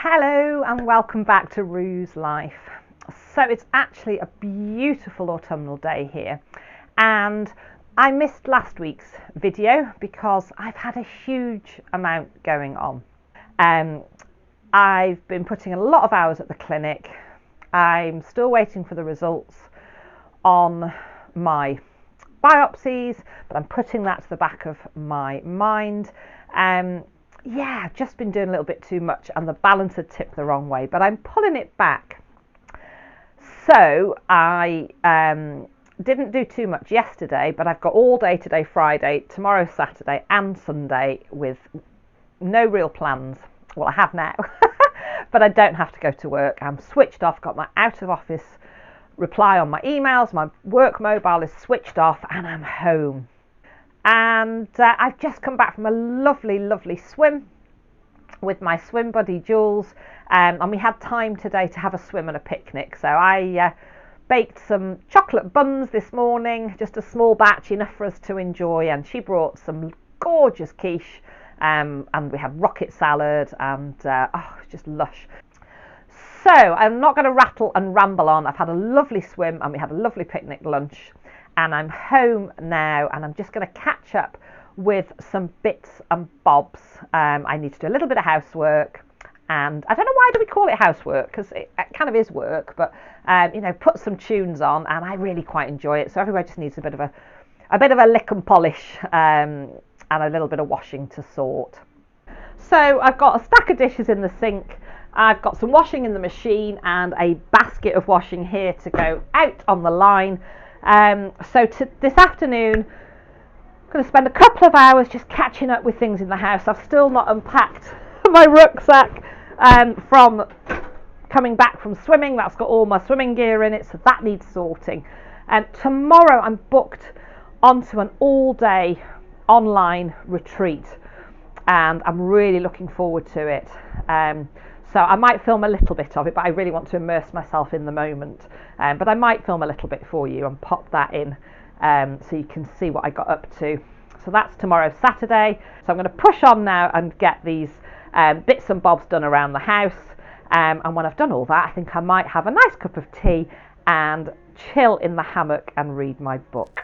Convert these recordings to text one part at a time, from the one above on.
Hello and welcome back to Rue's Life. So it's actually a beautiful autumnal day here, and I missed last week's video because I've had a huge amount going on. I've been putting a lot of hours at the clinic. I'm still waiting for the results on my biopsies, but I'm putting that to the back of my mind. I've just been doing a little bit too much and the balance had tipped the wrong way, but I'm pulling it back. So I didn't do too much yesterday, but I've got all day today, Friday, tomorrow, Saturday and Sunday with no real plans. Well, I have now, but I don't have to go to work. I'm switched off, got my out of office reply on my emails, my work mobile is switched off and I'm home. And I've just come back from a lovely swim with my swim buddy Jules, and we had time today to have a swim and a picnic. So I baked some chocolate buns this morning, just a small batch, enough for us to enjoy, and she brought some gorgeous quiche, and we had rocket salad and just lush. So I'm not going to rattle and ramble on. I've had a lovely swim and we had a lovely picnic lunch. And I'm home now and I'm just going to catch up with some bits and bobs. I need to do a little bit of housework, and I don't know why do we call it housework, because it kind of is work, but put some tunes on and I really quite enjoy it. So everywhere just needs a bit of a lick and polish, and a little bit of washing to sort. So I've got a stack of dishes in the sink. I've got some washing in the machine and a basket of washing here to go out on the line. So this afternoon, I'm going to spend a couple of hours just catching up with things in the house. I've still not unpacked my rucksack from coming back from swimming. That's got all my swimming gear in it, so that needs sorting. Tomorrow I'm booked onto an all-day online retreat, and I'm really looking forward to it. So I might film a little bit of it, but I really want to immerse myself in the moment. But I might film a little bit for you and pop that in so you can see what I got up to. So that's tomorrow, Saturday. So I'm going to push on now and get these bits and bobs done around the house. And when I've done all that, I think I might have a nice cup of tea and chill in the hammock and read my book.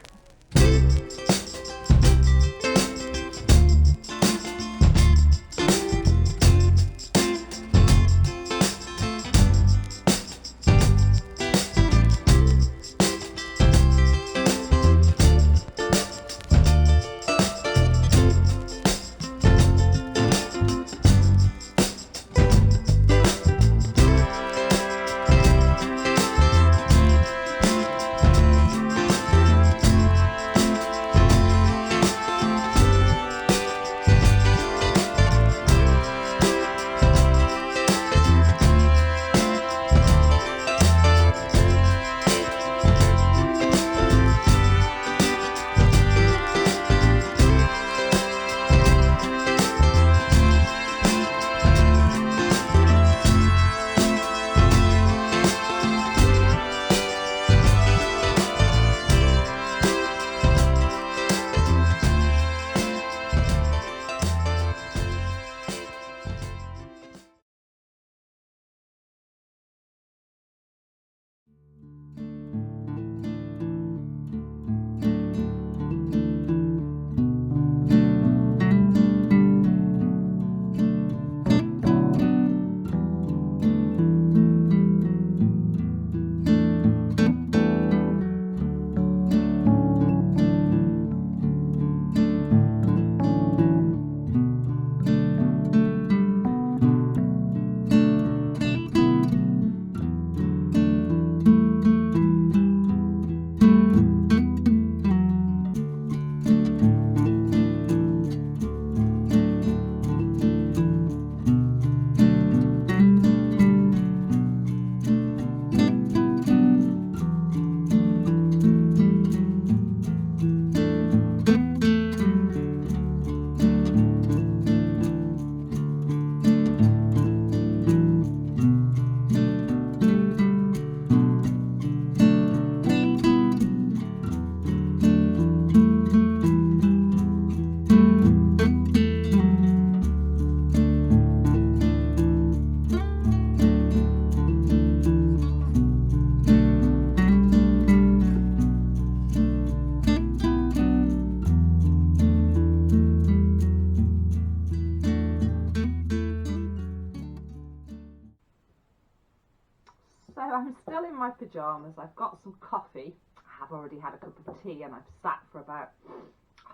So I'm still in my pyjamas. I've got some coffee. I have already had a cup of tea and I've sat for about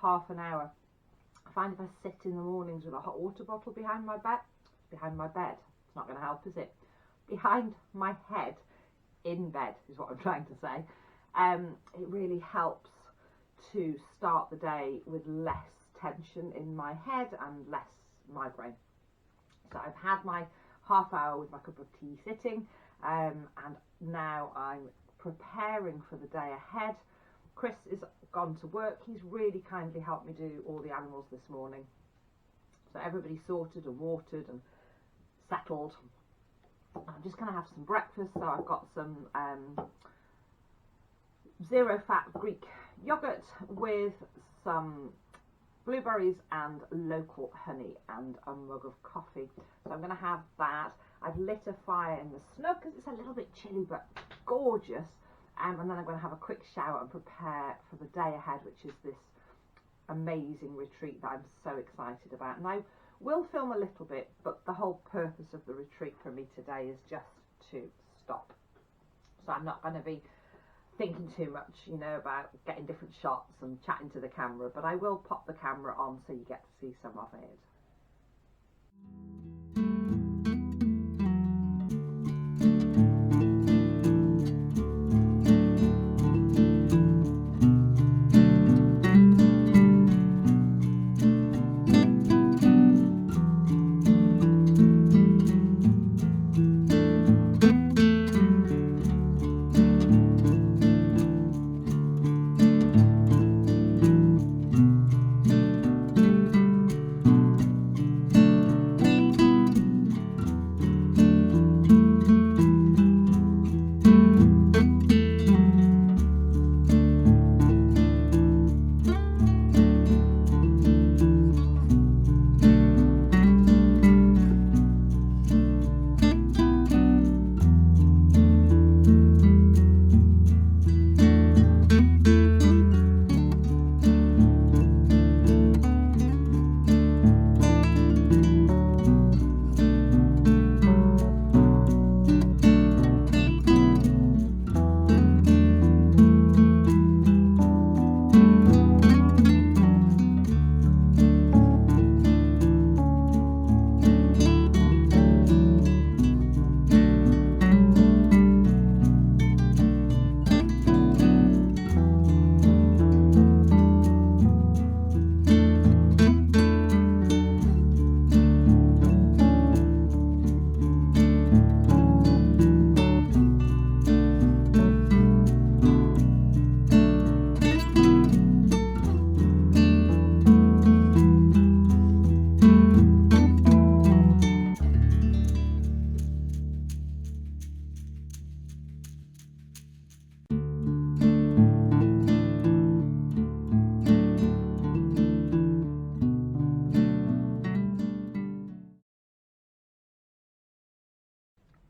half an hour. I find if I sit in the mornings with a hot water bottle behind my bed, it's not going to help, is it? Behind my head, in bed is what I'm trying to say. It really helps to start the day with less tension in my head and less migraine. So I've had my half hour with my cup of tea sitting, and now I'm preparing for the day ahead. Chris is gone to work. He's really kindly helped me do all the animals this morning. So everybody's sorted and watered and settled. I'm just going to have some breakfast. So I've got some zero fat Greek yogurt with some blueberries and local honey and a mug of coffee. So I'm going to have that. I've lit a fire in the snug because it's a little bit chilly but gorgeous. And then I'm going to have a quick shower and prepare for the day ahead, which is this amazing retreat that I'm so excited about. And I will film a little bit, but the whole purpose of the retreat for me today is just to stop. So I'm not going to be thinking too much, you know, about getting different shots and chatting to the camera, but I will pop the camera on so you get to see some of it.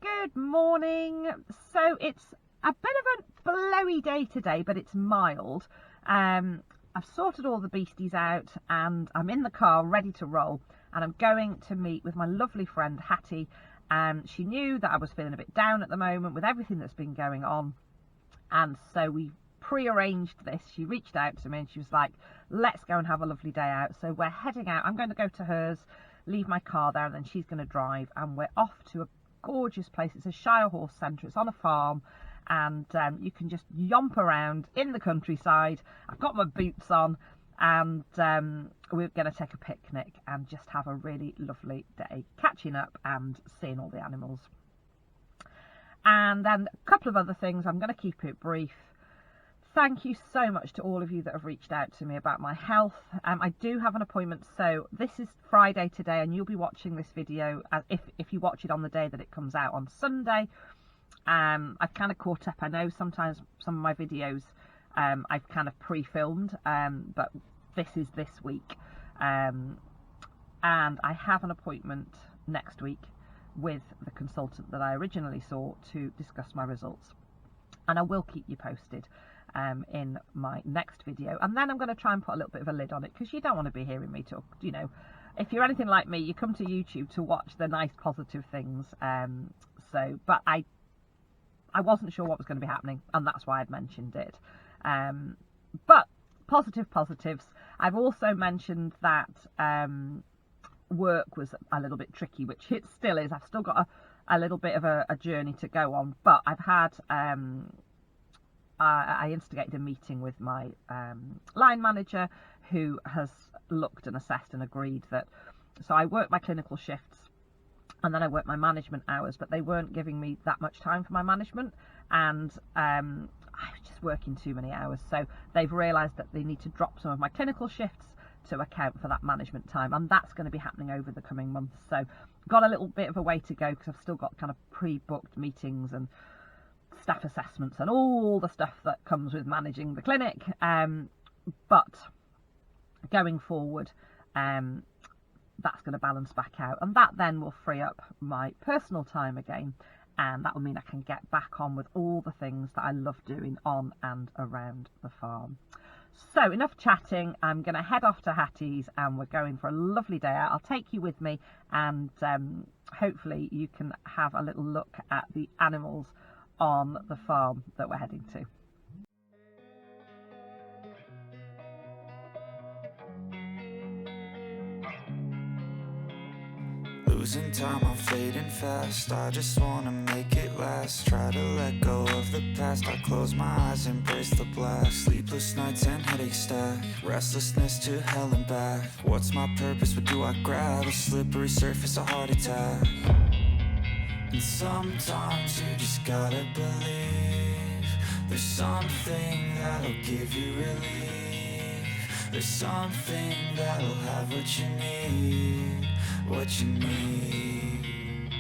Good morning. So it's a bit of a blowy day today, but it's mild. I've sorted all the beasties out and I'm in the car ready to roll, and I'm going to meet with my lovely friend Hattie. She knew that I was feeling a bit down at the moment with everything that's been going on, and so we pre-arranged this. She reached out to me and she was like, let's go and have a lovely day out. So we're heading out. I'm going to go to hers, leave my car there, and then she's going to drive, and we're off to a gorgeous place. It's a shire horse centre. It's on a farm, and you can just yomp around in the countryside. I've got my boots on, and we're going to take a picnic and just have a really lovely day catching up and seeing all the animals. And then a couple of other things. I'm going to keep it brief. Thank you so much to all of you that have reached out to me about my health. I do have an appointment. So this is Friday today, and you'll be watching this video if you watch it on the day that it comes out on Sunday. I've kind of caught up. I know sometimes some of my videos I've kind of pre-filmed, but this is this week. And I have an appointment next week with the consultant that I originally saw to discuss my results. And I will keep you posted in my next video, and then I'm going to try and put a little bit of a lid on it, because you don't want to be hearing me talk. You know, if you're anything like me, you come to YouTube to watch the nice positive things. But I I wasn't sure what was going to be happening, and that's why I'd mentioned it. But positives. I've also mentioned that work was a little bit tricky, which it still is. I've still got a little bit of a journey to go on, but I've had I instigated a meeting with my line manager, who has looked and assessed and agreed that, so I work my clinical shifts and then I work my management hours, but they weren't giving me that much time for my management, and I was just working too many hours. So they've realised that they need to drop some of my clinical shifts to account for that management time, and that's going to be happening over the coming months. So got a little bit of a way to go, because I've still got kind of pre-booked meetings and staff assessments and all the stuff that comes with managing the clinic, but going forward that's going to balance back out, and that then will free up my personal time again, and that will mean I can get back on with all the things that I love doing on and around the farm. So enough chatting, I'm going to head off to Hattie's and we're going for a lovely day out. I'll take you with me, and hopefully you can have a little look at the animals on the farm that we're heading to. Losing time, I'm fading fast. I just wanna make it last. Try to let go of the past. I close my eyes, embrace the blast. Sleepless nights and headaches stack. Restlessness to hell and back. What's my purpose? What do I grab? A slippery surface, a heart attack. And sometimes you just gotta believe there's something that'll give you relief. There's something that'll have what you need. What you need.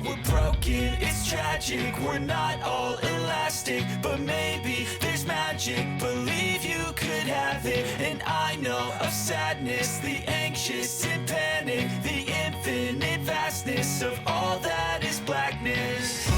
We're broken, it's tragic. We're not all elastic, but maybe there's magic. Believe you could have it. And I know of sadness, the anxious and panic, the infinite vastness of all that is blackness.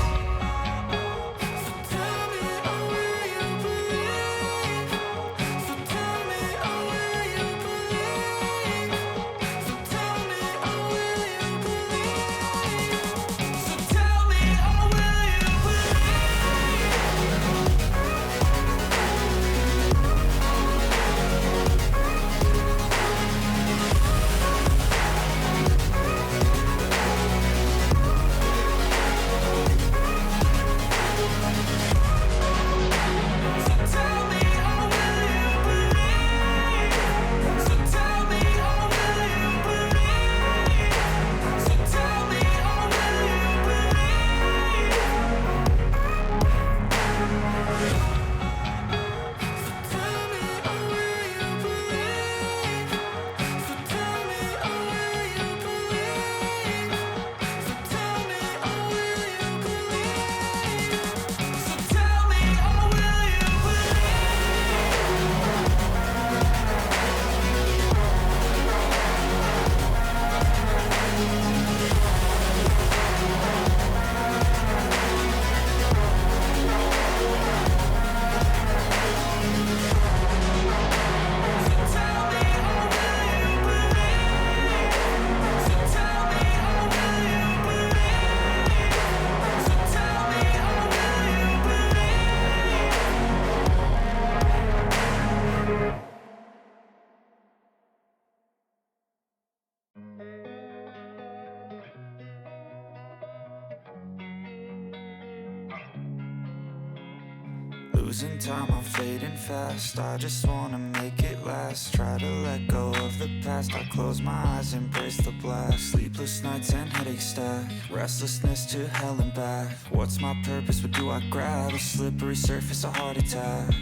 Losing time, I'm fading fast. I just wanna make it last. Try to let go of the past. I close my eyes, embrace the blast. Sleepless nights and headaches stack. Restlessness to hell and back. What's my purpose? What do I grab? A slippery surface, a heart attack.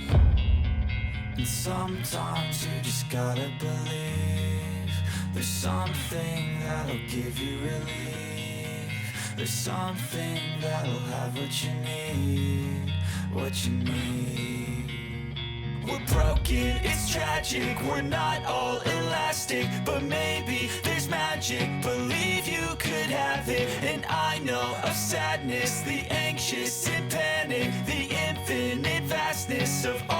And sometimes you just gotta believe there's something that'll give you relief. There's something that'll have what you need. What you need. We're broken, it's tragic. We're not all elastic, but maybe there's magic. Believe you could have it. And I know of sadness, the anxious and panic, the infinite vastness of all